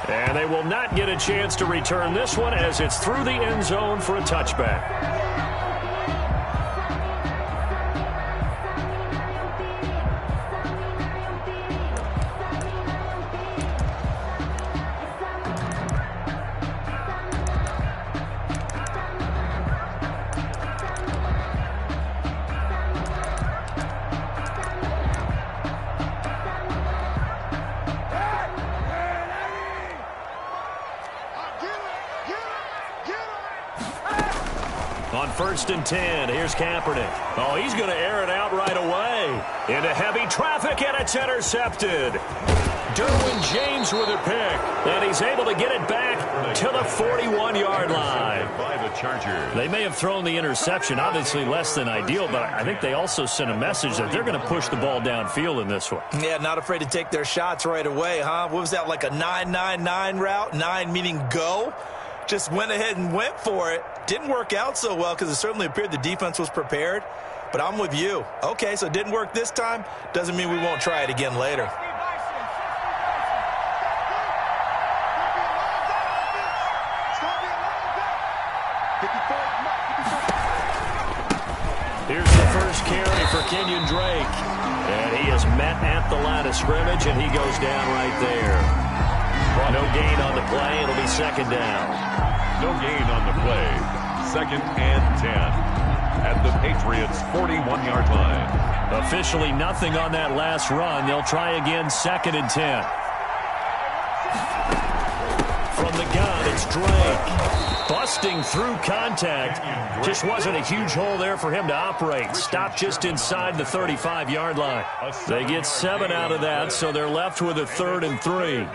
And they will not get a chance to return this one as it's through the end zone for a touchback. On 1st and 10, here's Kaepernick. Oh, he's going to air it out right away. Into heavy traffic, and it's intercepted. Derwin James with a pick, and he's able to get it back to the 41-yard line. By the Chargers. They may have thrown the interception, obviously less than ideal, but I think they also sent a message that they're going to push the ball downfield in this one. Yeah, not afraid to take their shots right away, huh? What was that, like a 9-9-9 route? 9 meaning go? Just went ahead and went for it. Didn't work out so well because it certainly appeared the defense was prepared. But I'm with you. Okay, so it didn't work this time. Doesn't mean we won't try it again later. Here's the first carry for Kenyon Drake. And he is met at the line of scrimmage, and he goes down right there. No gain on the play. It'll be 2nd down. No gain on the play. 2nd and 10 at the Patriots' 41-yard line. Officially nothing on that last run. They'll try again 2nd and 10. From the gun, it's Drake. Busting through contact. Just wasn't a huge hole there for him to operate. Stopped just inside the 35-yard line. They get 7 out of that, so they're left with a 3rd and 3.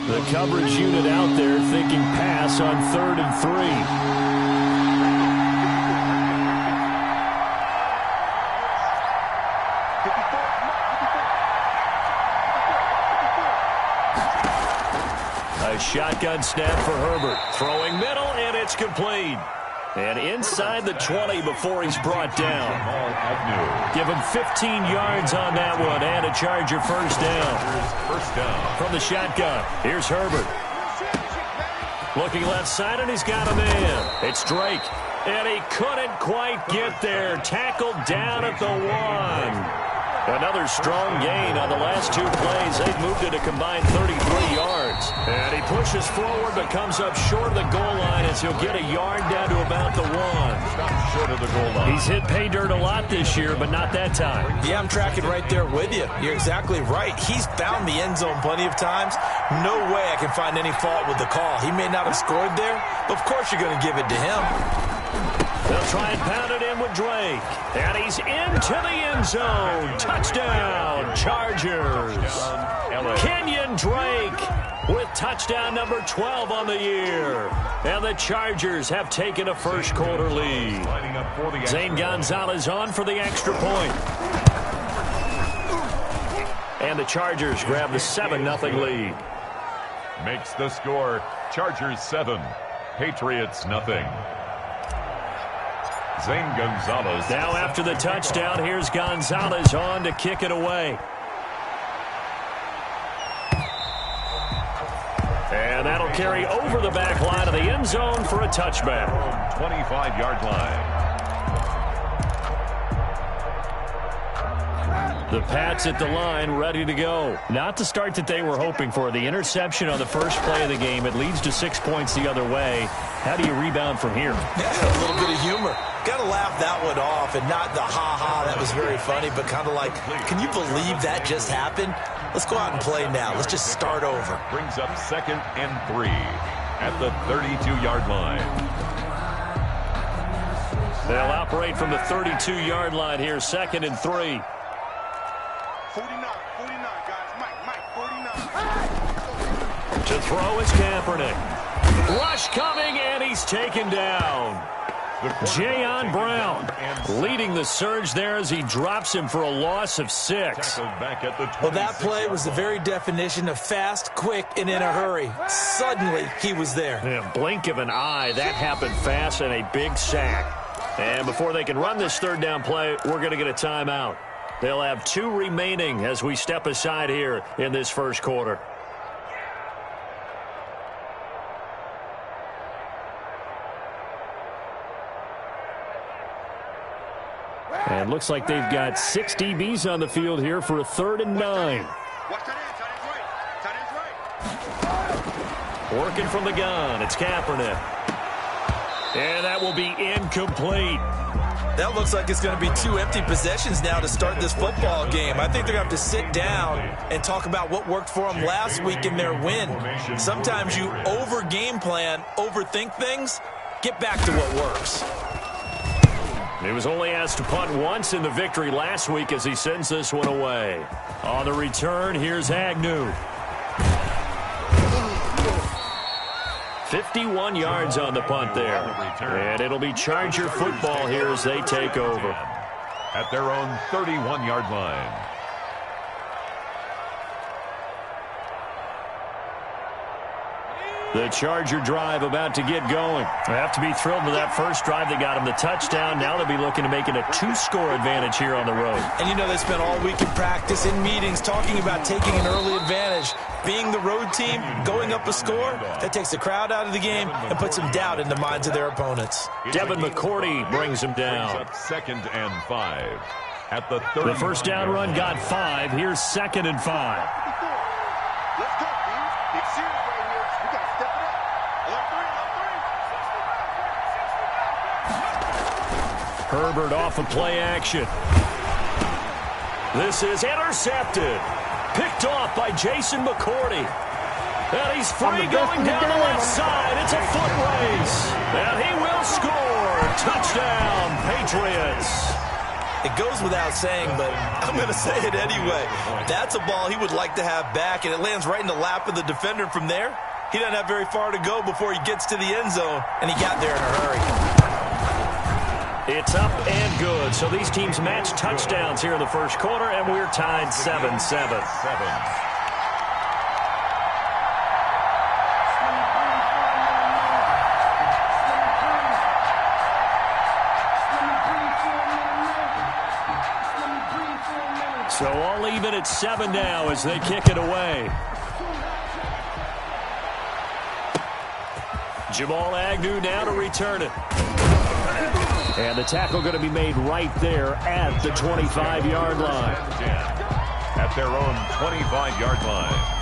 The coverage unit out there thinking pass on 3rd and 3. A shotgun snap for Herbert. Throwing middle, and it's complete. And inside the 20 before he's brought down. Give him 15 yards on that one and a Charger first down. From the shotgun, here's Herbert. Looking left side, and he's got a man. It's Drake. And he couldn't quite get there. Tackled down at the 1. Another strong gain on the last 2 plays. They've moved it a combined 33 yards. And he pushes forward but comes up short of the goal line as he'll get a yard down to about the 1. Stop short of the goal line. He's hit pay dirt a lot this year, but not that time. Yeah, I'm tracking right there with you. You're exactly right. He's found the end zone plenty of times. No way I can find any fault with the call. He may not have scored there, but of course you're going to give it to him. They'll try and pound it in with Drake. And he's into the end zone. Touchdown, Chargers. Kenyon Drake with touchdown number 12 on the year. And the Chargers have taken a first quarter lead. Zane Gonzalez on for the extra point. And the Chargers grab the 7-0 lead. Makes the score Chargers 7, Patriots nothing. Zane Gonzalez. Now after the touchdown, here's Gonzalez on to kick it away. And that'll carry over the back line of the end zone for a touchback. 25-yard line. The Pats at the line, ready to go. Not the start that they were hoping for. The interception on the first play of the game. It leads to 6 points the other way. How do you rebound from here? Yeah, a little bit of humor. Got to laugh that one off, and not the ha-ha, that was very funny, but kind of like, can you believe that just happened? Let's go out and play now. Let's just start over. Brings up 2nd and 3 at the 32-yard line. They'll operate from the 32-yard line here, 2nd and 3. 49, guys. Mike, 49. To throw is Kaepernick. Rush coming, and he's taken down. Jayon Brown leading the surge there as he drops him for a loss of 6. Well, that play was the very definition of fast, quick, and in a hurry. Suddenly, he was there. Yeah, blink of an eye, that happened fast, and a big sack. And before they can run this 3rd down play, we're going to get a timeout. They'll have 2 remaining as we step aside here in this first quarter. And looks like they've got 6 DBs on the field here for a 3rd and 9. Watch tight end. Tight end's right. Working from the gun, it's Kaepernick. And that will be incomplete. That looks like it's going to be 2 empty possessions now to start this football game. I think they're going to have to sit down and talk about what worked for them last week in their win. Sometimes you over-game plan, overthink things. Get back to what works. He was only asked to punt once in the victory last week as he sends this one away. On the return, here's Agnew. 51 yards on the punt there. And it'll be Charger football here as they take over. At their own 31-yard line. The Charger drive about to get going. They have to be thrilled with that first drive that got them the touchdown. Now they'll be looking to make it a 2-score advantage here on the road. And you know they spent all week in practice, in meetings, talking about taking an early advantage. Being the road team, going up a score, that takes the crowd out of the game and puts some doubt in the minds of their opponents. Devin McCourty brings them down. Up 2nd and 5. At the 30. The first down run got 5. Here's 2nd and 5. Let's go, dude. It's serious right here. We got to step it up. Alert 3. Herbert off of play action. This is intercepted. Picked off by Jason McCourty. And he's free going down the left side. It's a foot race. And he will score. Touchdown, Patriots. It goes without saying, but I'm going to say it anyway. That's a ball he would like to have back, and it lands right in the lap of the defender from there. He doesn't have very far to go before he gets to the end zone, and he got there in a hurry. It's up and good. So these teams match touchdowns here in the first quarter, and we're tied 7-7. So all even at 7 now as they kick it away. Jamal Agnew now to return it. And the tackle going to be made right there at the 25-yard line. At their own 25-yard line.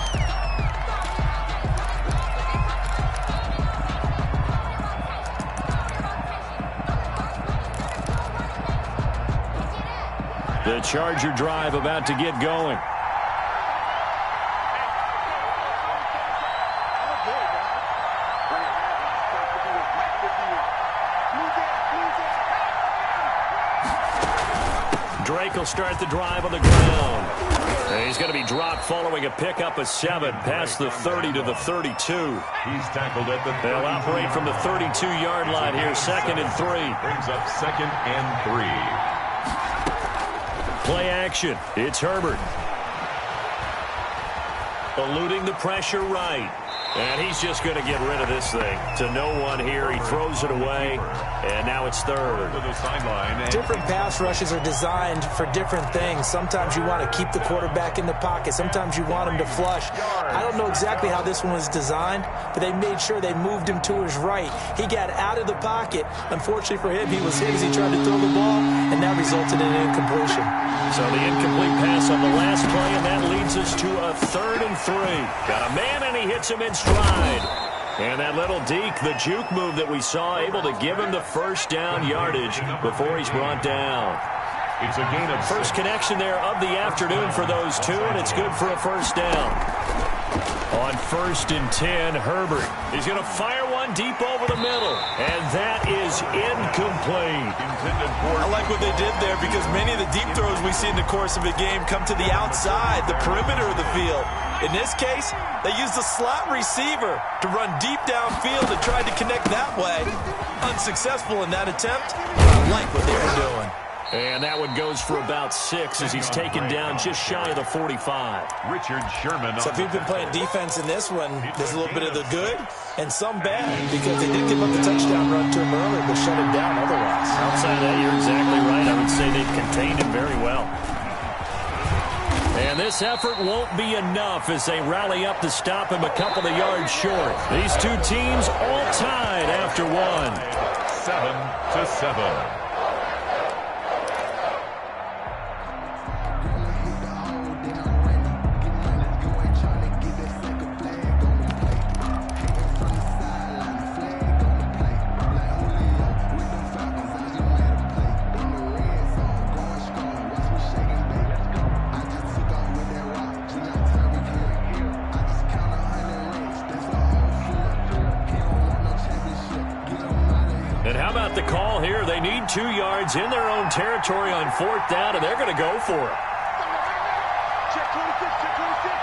The Charger drive about to get going. Drake will start the drive on the ground. And he's going to be dropped following a pickup of 7 past the 30 to the 32. He's tackled at the 32. They'll operate from the 32-yard line here, 2nd and 3. Brings up 2nd and 3. Play action. It's Herbert. Eluding the pressure right. And he's just going to get rid of this thing to no one here. He throws it away, and now it's 3rd. To the sideline. Different pass rushes are designed for different things. Sometimes you want to keep the quarterback in the pocket. Sometimes you want him to flush. I don't know exactly how this one was designed, but they made sure they moved him to his right. He got out of the pocket. Unfortunately for him, he was hit as he tried to throw the ball, and that resulted in an incompletion. So the incomplete pass on the last play, and that leads us to a 3rd and 3. Got a man, and he hits him in stride. And that little deke, the juke move that we saw, able to give him the first down yardage before he's brought down. It's a gain of first connection there of the afternoon for those two, and it's good for a first down. On 1st and 10, Herbert. He's going to fire one deep over the middle, and that is incomplete. I like what they did there because many of the deep throws we see in the course of a game come to the outside, the perimeter of the field. In this case, they used the slot receiver to run deep downfield and tried to connect that way. Unsuccessful in that attempt. I like what they were doing. And that one goes for about 6 as he's taken down just shy of the 45. Richard Sherman. So if you've been playing defense in this one, there's a little bit of the good and some bad because they did give up the touchdown run to him earlier but shut him down otherwise. Outside of that, you're exactly right. I would say they've contained him very well. And this effort won't be enough as they rally up to stop him a couple of yards short. These two teams all tied after one. 7-7. They need 2 yards in their own territory on 4th down, and they're going to go for it. Check 26, check 26.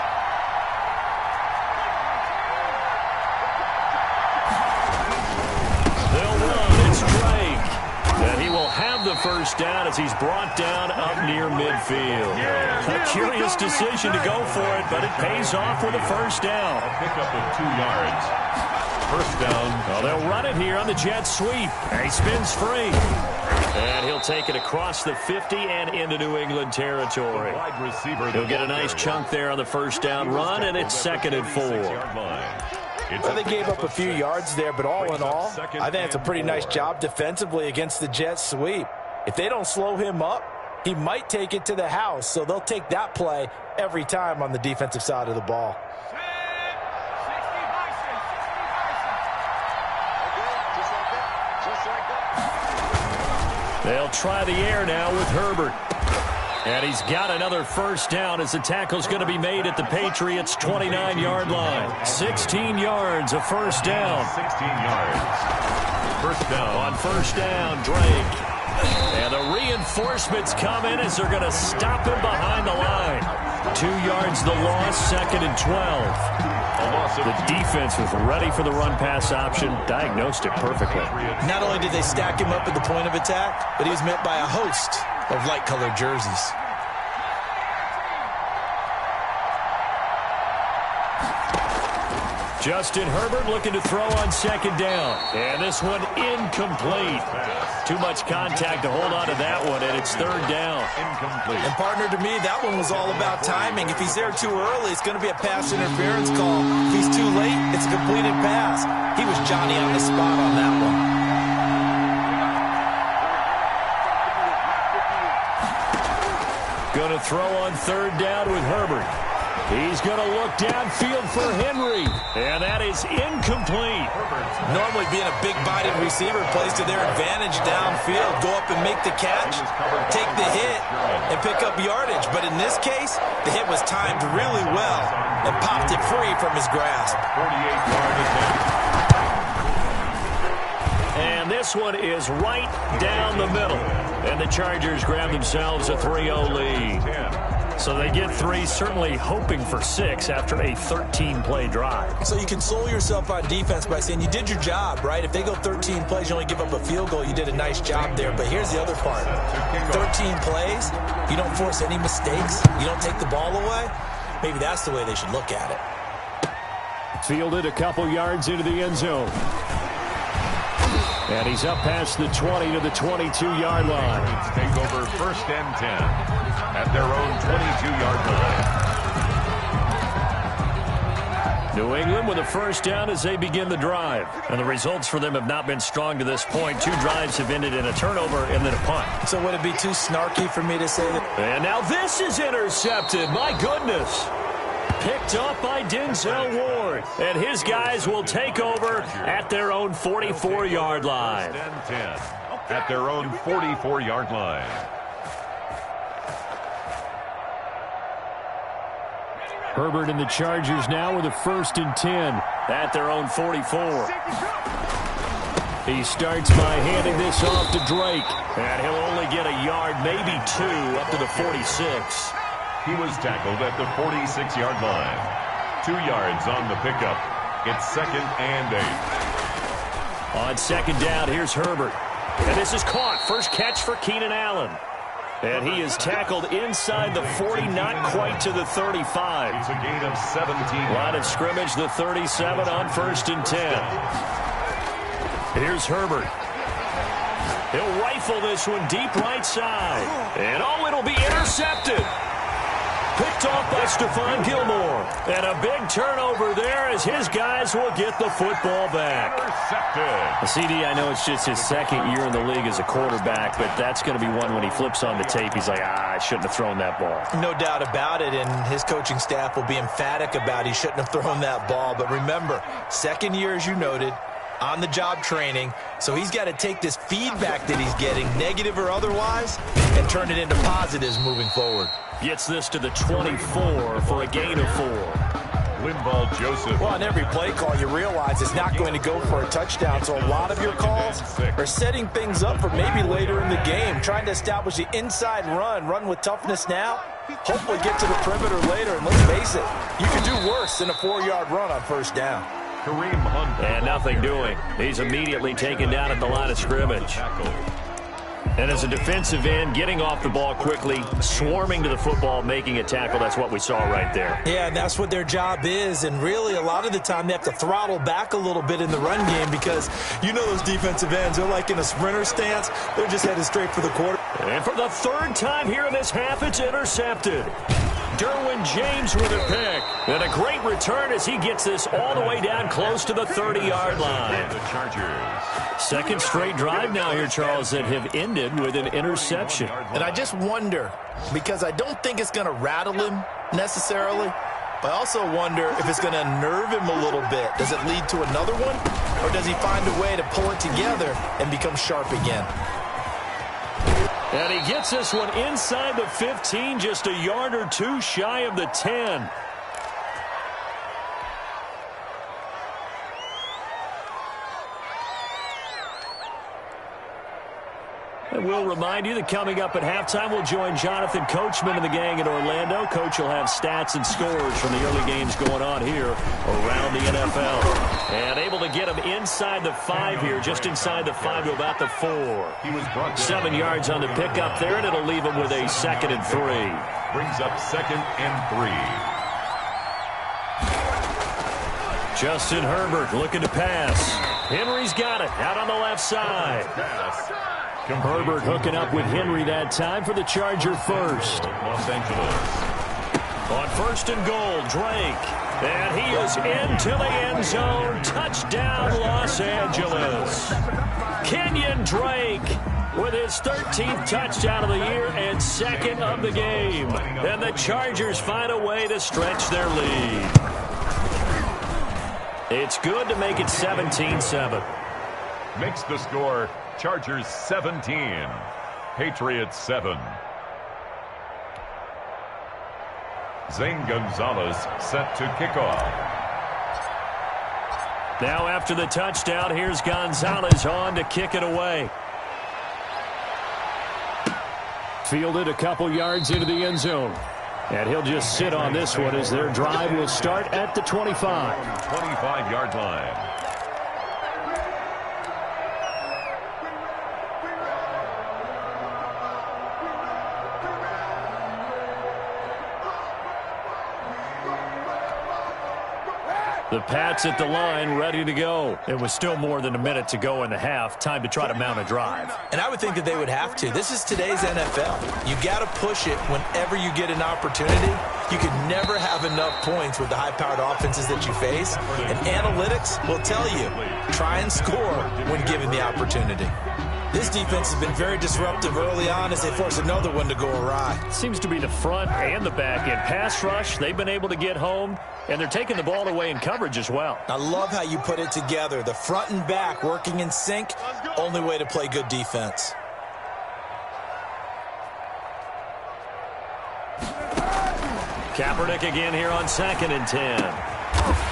They'll run. It's Drake. And he will have the first down as he's brought down up near midfield. A curious decision to go for it, but it pays off with a first down. A pickup of 2 yards. First down. Well, they'll run it here on the jet sweep. And he spins free. And he'll take it across the 50 and into New England territory. Wide receiver. He'll get a nice chunk there on the first down run, and it's 2nd and 4. Well, they gave up a few yards there, but all in all, I think it's a pretty nice job defensively against the jet sweep. If they don't slow him up, he might take it to the house, so they'll take that play every time on the defensive side of the ball. They'll try the air now with Herbert. And he's got another first down as the tackle's going to be made at the Patriots' 29-yard line. 16 yards, a first down. 16 yards. First down. On first down, Drake. And the reinforcements come in as they're going to stop him behind the line. 2 yards the loss, 2nd and 12. The defense was ready for the run-pass option, diagnosed it perfectly. Not only did they stack him up at the point of attack, but he was met by a host of light-colored jerseys. Justin Herbert looking to throw on 2nd down. And this one incomplete. Too much contact to hold on to that one, and it's 3rd down. Incomplete. And partner, to me, that one was all about timing. If he's there too early, it's going to be a pass interference call. If he's too late, it's a completed pass. He was Johnny on the spot on that one. Going to throw on 3rd down with Herbert. He's going to look downfield for Henry. And that is incomplete. Normally being a big bodied receiver plays to their advantage downfield. Go up and make the catch, take the hit, and pick up yardage. But in this case, the hit was timed really well and popped it free from his grasp. 48-yard attempt. And this one is right down the middle. And the Chargers grab themselves a 3-0 lead. So they get 3, certainly hoping for 6 after a 13-play drive. So you console yourself on defense by saying you did your job, right? If they go 13 plays, you only give up a field goal, you did a nice job there. But here's the other part. 13 plays, you don't force any mistakes, you don't take the ball away. Maybe that's the way they should look at it. Fielded a couple yards into the end zone. And he's up past the 20 to the 22-yard line. Let's take over 1st and 10 at their own 22-yard line. New England with a first down as they begin the drive. And the results for them have not been strong to this point. 2 drives have ended in a turnover and then a punt. So would it be too snarky for me to say that? And now this is intercepted. My goodness. Picked up by Denzel Ward. And his guys will take over at their own 44-yard line. 1st and 10 at their own 44-yard line. Herbert and the Chargers now with a 1st and 10 at their own 44. He starts by handing this off to Drake. And he'll only get a yard, maybe 2, up to the 46. He was tackled at the 46-yard line. 2 yards on the pickup. It's 2nd and 8. On 2nd down, here's Herbert. And this is caught. First catch for Keenan Allen. And he is tackled inside the 40, not quite to the 35. It's a gain of 17. Line of scrimmage, the 37 on 1st and 10. Here's Herbert. He'll rifle this one deep right side. And oh, it'll be intercepted. Picked off by Stephon Gilmore. And a big turnover there as his guys will get the football back. Intercepted. CD, I know it's just his 2nd year in the league as a quarterback, but that's going to be one when he flips on the tape, he's like, I shouldn't have thrown that ball. No doubt about it, and his coaching staff will be emphatic about he shouldn't have thrown that ball. But remember, 2nd year, as you noted, on-the-job training, so he's got to take this feedback that he's getting, negative or otherwise, and turn it into positives moving forward. Gets this to the 24 for a gain of 4. Linval Joseph. Well, on every play call, you realize it's not going to go for a touchdown, so a lot of your calls are setting things up for maybe later in the game, trying to establish the inside run with toughness now, hopefully get to the perimeter later, and let's face it, you can do worse than a 4-yard run on first down. Kareem Hunt. And nothing doing. He's immediately taken down at the line of scrimmage. And as a defensive end, getting off the ball quickly, swarming to the football, making a tackle, that's what we saw right there. Yeah, and that's what their job is, and really a lot of the time they have to throttle back a little bit in the run game because you know those defensive ends, they're like in a sprinter stance, they're just headed straight for the quarter. And for the third time here in this half, it's intercepted. Derwin James with a pick. And a great return as he gets this all the way down close to the 30-yard line. The Chargers. Second straight drive now here, Charles, that have ended with an interception. And I just wonder, because I don't think it's going to rattle him necessarily, but I also wonder if it's going to unnerve him a little bit. Does it lead to another one, or does he find a way to pull it together and become sharp again? And he gets this one inside the 15, just a yard or two shy of the 10. And we'll remind you that coming up at halftime, we'll join Jonathan Coachman and the gang in Orlando. Coach will have stats and scores from the early games going on here around the NFL. And able to get him inside the 5 here, just inside the 5 to about the 4. He was brought down. 7 yards on the pickup there, and it'll leave him with a 2nd and 3. Brings up 2nd and 3. Justin Herbert looking to pass. Henry's got it out on the left side. Herbert hooking up with Henry that time for the Charger first. Los Angeles. On 1st and goal, Drake. And he is into the end zone. Touchdown, Los Angeles. Kenyon Drake with his 13th touchdown of the year and 2nd of the game. And the Chargers find a way to stretch their lead. It's good to make it 17-7. Makes the score Chargers 17, Patriots 7. Zane Gonzalez set to kick off. Now after the touchdown, here's Gonzalez on to kick it away. Fielded a couple yards into the end zone. And he'll just sit on this one as their drive will start at the 25. 25-yard line. The Pats at the line, ready to go. It was still more than a minute to go in the half. Time to try to mount a drive. And I would think that they would have to. This is today's NFL. You got to push it whenever you get an opportunity. You can never have enough points with the high-powered offenses that you face. And analytics will tell you, try and score when given the opportunity. This defense has been very disruptive early on as they force another one to go awry. Seems to be the front and the back end. Pass rush, they've been able to get home, and they're taking the ball away in coverage as well. I love how you put it together. The front and back working in sync, only way to play good defense. Kaepernick again here on 2nd and 10.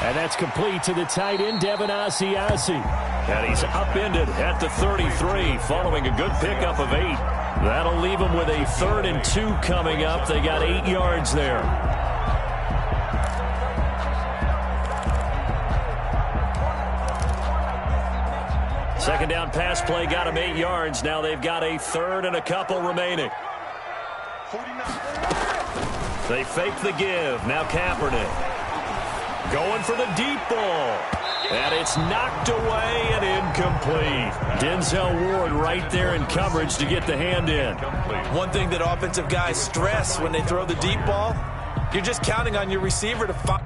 And that's complete to the tight end, Devin Asiasi. And he's upended at the 33 following a good pickup of 8. That'll leave him with a 3rd and 2 coming up. They got 8 yards there. Second down pass play got him 8 yards. Now they've got a 3rd and a couple remaining. 49. They fake the give. Now Kaepernick going for the deep ball. And it's knocked away and incomplete. Denzel Ward right there in coverage to get the hand in. One thing that offensive guys stress when they throw the deep ball, you're just counting on your receiver to find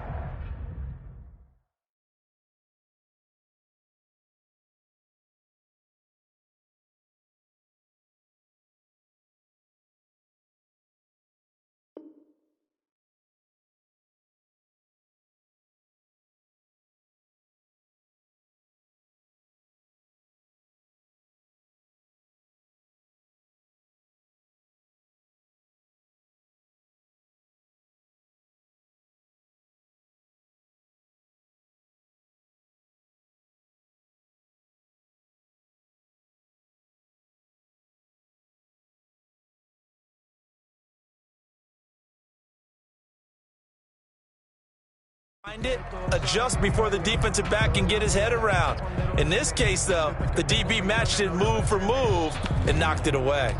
Find it, adjust before the defensive back can get his head around. In this case, though, the DB matched it move for move and knocked it away.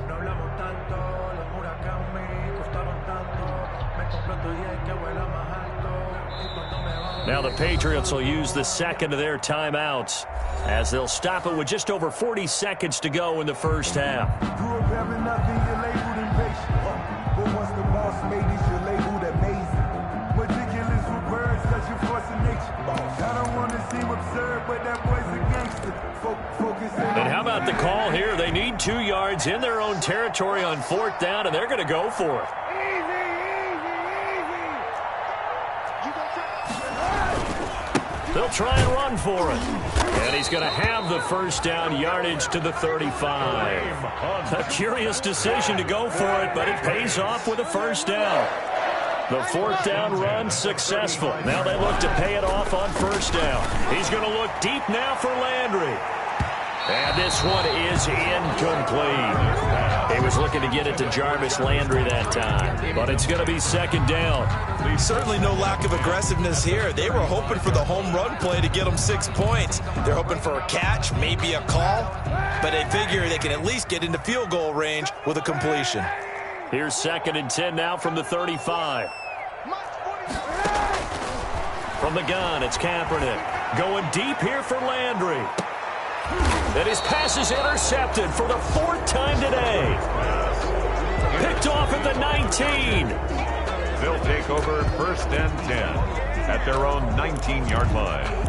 Now the Patriots will use the second of their timeouts as they'll stop it with just over 40 seconds to go in the first half. Grew up having nothing, you're labeled impatient. But once the boss made this, you're labeled amazing. Ridiculous with words, cause you're forcing nature. I don't want to seem absurd, but that boy's a gangster. And how about the call here? They need 2 yards in their own territory on 4th down, and they're going to go for it. They'll try and run for it. And he's going to have the first down, yardage to the 35. A curious decision to go for it, but it pays off with a first down. The 4th down run successful. Now they look to pay it off on first down. He's going to look deep now for Landry. And this one is incomplete. He was looking to get it to Jarvis Landry that time, but it's going to be 2nd down. Certainly no lack of aggressiveness here. They were hoping for the home run play to get them 6 points. They're hoping for a catch, maybe a call, but they figure they can at least get into field goal range with a completion. Here's 2nd and 10 now from the 35. From the gun, it's Kaepernick. Going deep here for Landry. And his pass is intercepted for the 4th time today. Picked off at the 19. They'll take over 1st and 10 at their own 19-yard line.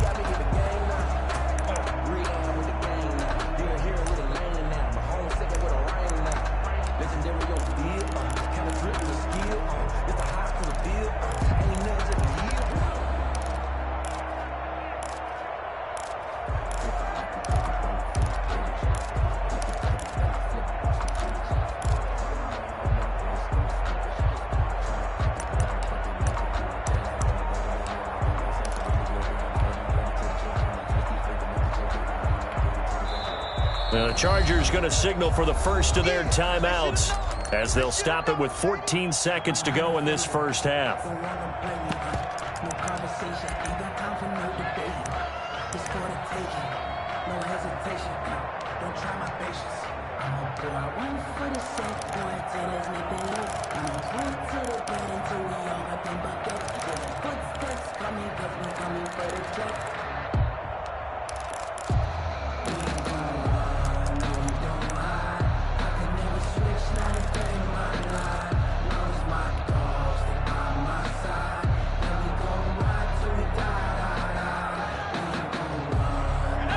The Chargers going to signal for the first of their timeouts as they'll stop it with 14 seconds to go in this first half.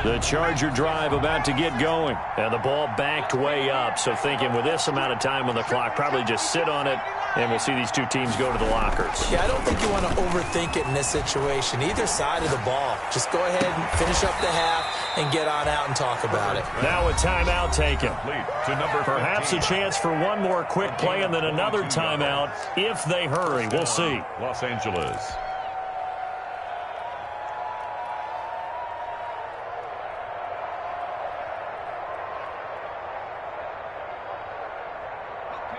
The Charger drive about to get going. And the ball backed way up. So thinking with this amount of time on the clock, probably just sit on it, and we'll see these two teams go to the lockers. Yeah, I don't think you want to overthink it in this situation. Either side of the ball. Just go ahead and finish up the half and get on out and talk about it. Now a timeout taken. Perhaps a chance for one more quick play and then another timeout if they hurry. We'll see. Los Angeles.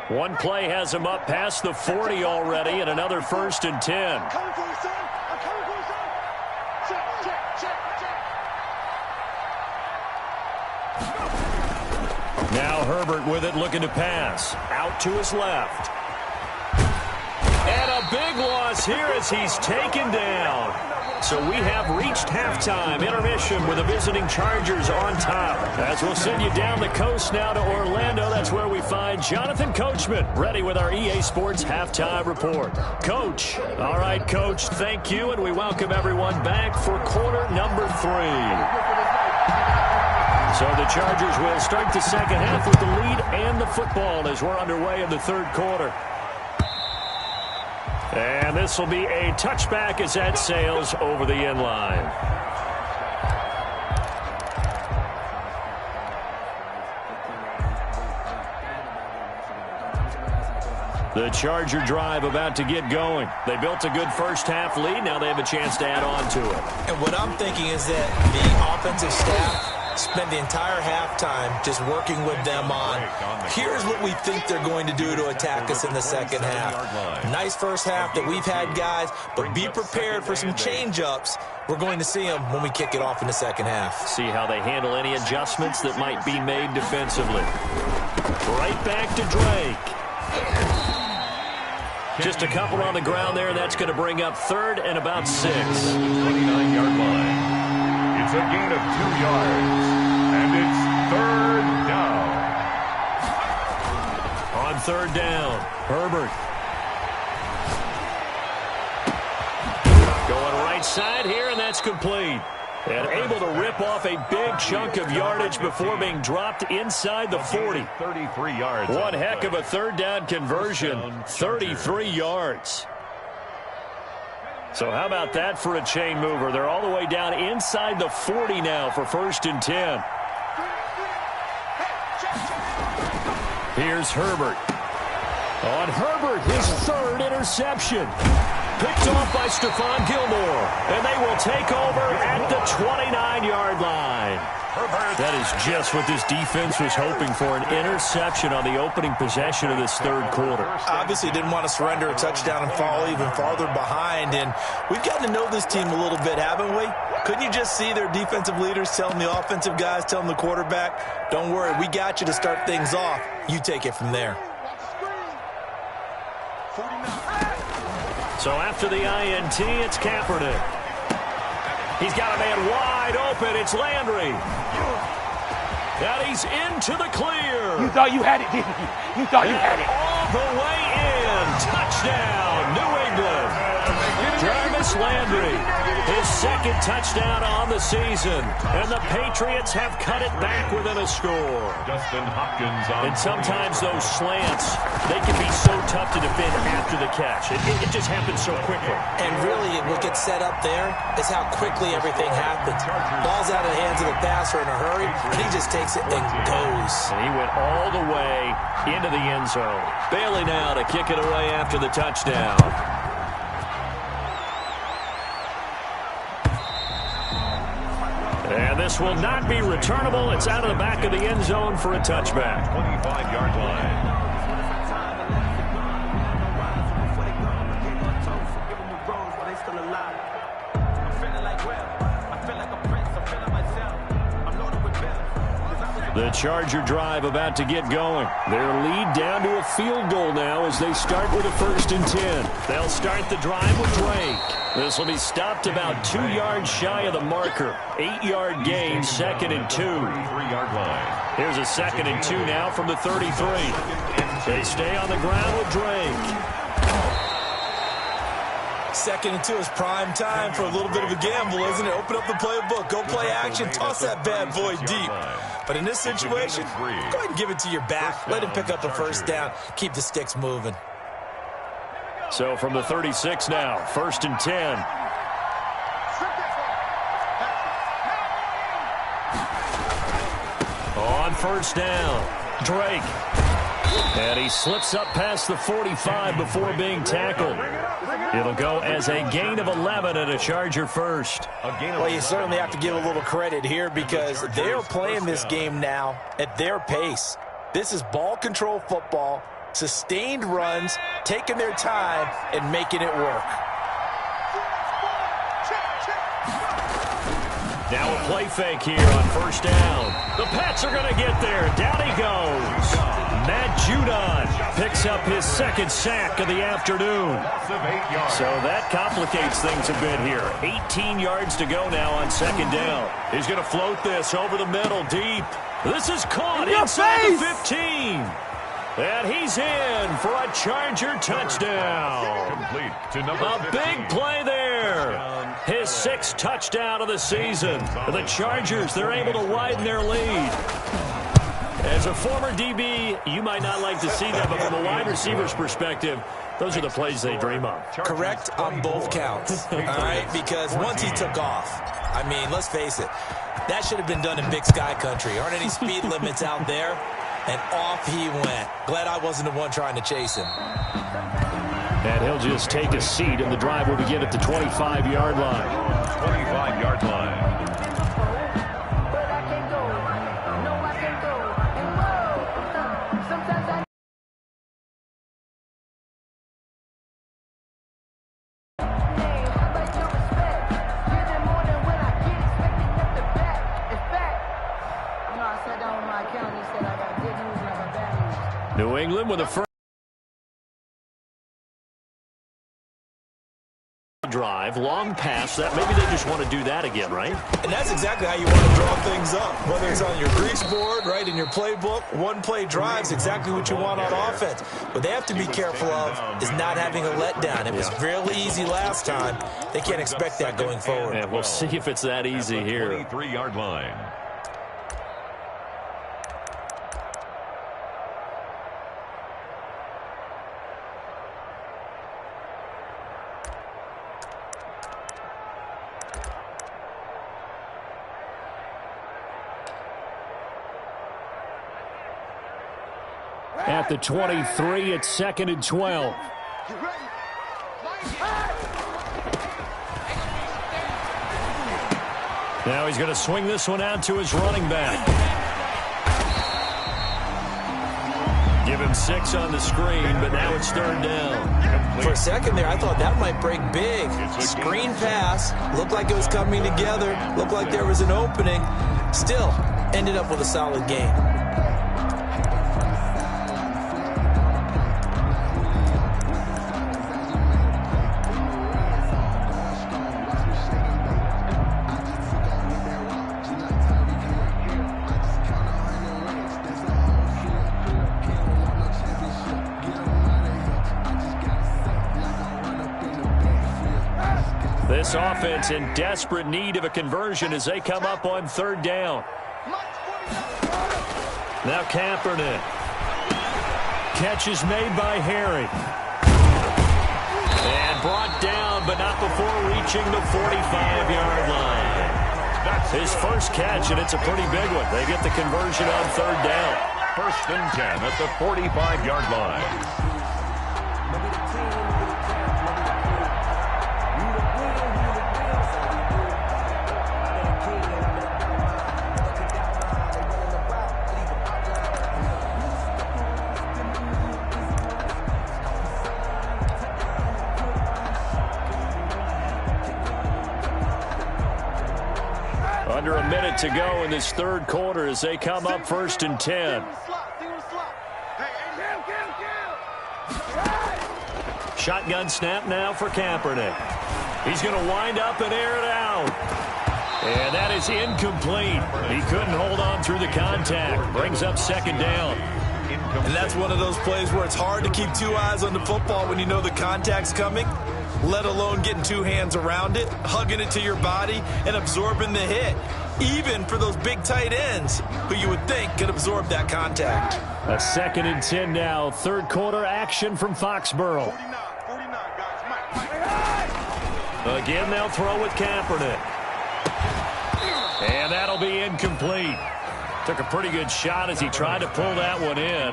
One play has him up past the 40 already, and another 1st and 10. I'm coming for you, son. I'm coming for you, son. Check. Now Herbert with it, looking to pass. Out to his left. And a big loss here as he's taken down. So we have reached halftime, intermission with the visiting Chargers on top. As we'll send you down the coast now to Orlando, that's where we find Jonathan Coachman, ready with our EA Sports Halftime Report. Coach, all right, Coach, thank you, and we welcome everyone back for quarter number 3. So the Chargers will start the second half with the lead and the football as we're underway in the 3rd quarter. And this will be a touchback as that sails over the end line. The Charger drive about to get going. They built a good first half lead. Now they have a chance to add on to it. And what I'm thinking is that the offensive staff spent the entire halftime just working with them on, here's what we think they're going to do to attack us in the second half. Nice first half that we've had, guys, but be prepared for some change-ups. We're going to see them when we kick it off in the second half. See how they handle any adjustments that might be made defensively. Right back to Drake. Just a couple on the ground there. That's going to bring up 3rd and about 6. 29-yard line. It's a gain of 2 yards. And it's 3rd down. On 3rd down, Herbert. Going right side here, and that's complete. And able to rip off a big chunk of yardage before being dropped inside the 40. 33 yards. One heck of a 3rd down conversion. 33 yards. So how about that for a chain mover? They're all the way down inside the 40 now for 1st and 10. Here's Herbert. On Herbert, his 3rd interception. Picked off by Stephon Gilmore. And they will take over at the 29-yard line. That is just what this defense was hoping for, an interception on the opening possession of this 3rd quarter. Obviously didn't want to surrender a touchdown and fall even farther behind. And we've gotten to know this team a little bit, haven't we? Couldn't you just see their defensive leaders telling the offensive guys, telling the quarterback, don't worry, we got you to start things off. You take it from there. So after the INT, it's Kaepernick. He's got a man wide open. It's Landry. And he's into the clear. You thought you had it, didn't you? You thought you had it. All the way in. Touchdown, New England. Jarvis Landry, his 2nd touchdown on the season. And the Patriots have cut it back within a score. Justin Hopkins on. And sometimes those slants, they can be so tough to defend after the catch. It just happens so quickly. And really, what gets set up there is how quickly everything happens. Ball's out of the hands of the passer in a hurry, and he just takes it and goes. And he went all the way into the end zone. Bailey now to kick it away after the touchdown. And this will not be returnable. It's out of the back of the end zone for a touchback. 25-yard line. The Charger drive about to get going. Their lead down to a field goal now as they start with a 1st and 10. They'll start the drive with Drake. This will be stopped about 2 yards shy of the marker. 8-yard gain, 2nd and 2. 3-yard line. Here's a 2nd and 2 now from the 33. They stay on the ground with Drake. 2nd and 2 is prime time for a little bit of a gamble, isn't it? Open up the playbook, go play action, toss that bad boy deep. But in this situation, go ahead and give it to your back. Let him pick up a 1st down. Keep the sticks moving. So from the 36 now, 1st and 10. On 1st down, Drake. And he slips up past the 45 before being tackled. It'll go as a gain of 11 and a Charger 1st. Well, you certainly have to give a little credit here because they're playing this game now at their pace. This is ball control football, sustained runs, taking their time and making it work. Now a play fake here on 1st down. The Pats are going to get there. Down he goes. Matt Judon picks up his 2nd sack of the afternoon. So that complicates things a bit here. 18 yards to go now on 2nd down. He's going to float this over the middle deep. This is caught inside the 15. And he's in for a Charger touchdown. A big play there. His 6th touchdown of the season. The Chargers, they're able to widen their lead. As a former DB, you might not like to see that, but from a wide receiver's perspective, those are the plays they dream of. Correct on both counts, all right? Because once he took off, I mean, let's face it, that should have been done in Big Sky Country. Aren't any speed limits out there? And off he went. Glad I wasn't the one trying to chase him. And he'll just take a seat, and the drive will begin at the 25-yard line. 25-yard line. New England with a first drive, long pass. That maybe they just want to do that again, right? And that's exactly how you want to draw things up. Whether it's on your grease board, right, in your playbook, one-play drives, exactly what you want on offense. What they have to be careful of is not having a letdown. It was really easy last time. They can't expect that going forward. And we'll see if it's that easy here. 23-yard line. At the 23, it's 2nd and 12. Now he's going to swing this one out to his running back. Give him 6 on the screen, but now it's 3rd down. For a second there, I thought that might break big. Screen pass, looked like it was coming together, looked like there was an opening. Still, ended up with a solid game. This offense in desperate need of a conversion as they come up on 3rd down. Now Kaepernick. Catch is made by Harry. And brought down, but not before reaching the 45-yard line. That's his first catch, and it's a pretty big one. They get the conversion on 3rd down. 1st and 10 at the 45-yard line. Under a minute to go in this 3rd quarter as they come up 1st and 10. Shotgun snap now for Kaepernick. He's going to wind up and air it out. And that is incomplete. He couldn't hold on through the contact. Brings up 2nd down. And that's one of those plays where it's hard to keep 2 eyes on the football when you know the contact's coming, let alone getting 2 hands around it, hugging it to your body, and absorbing the hit, even for those big tight ends who you would think could absorb that contact. A 2nd and 10 now. 3rd quarter action from Foxborough. Again, they'll throw with Kaepernick. And that'll be incomplete. Took a pretty good shot as he tried to pull that one in.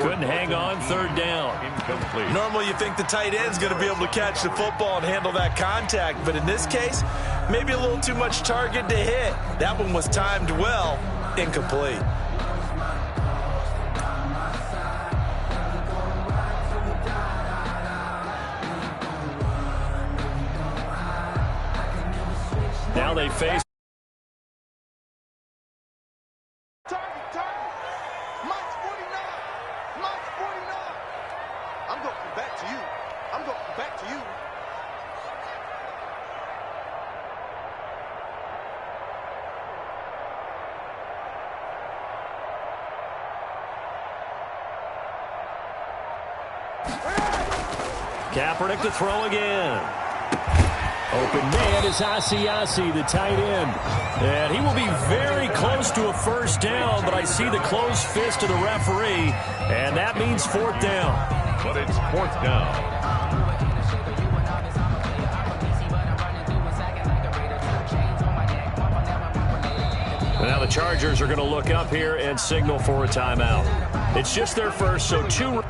Couldn't hang on. 3rd down. Incomplete. Normally you think the tight end's going to be able to catch the football and handle that contact, but in this case, maybe a little too much target to hit. That one was timed well. Incomplete. Now they face Kaepernick to throw again. Open man is Asiasi, the tight end. And he will be very close to a 1st down, but I see the closed fist of the referee, and that means 4th down. But it's 4th down. Now the Chargers are going to look up here and signal for a timeout. It's just their first, so 2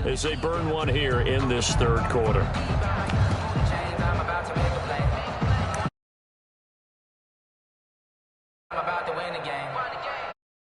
as they burn one here in this third quarter.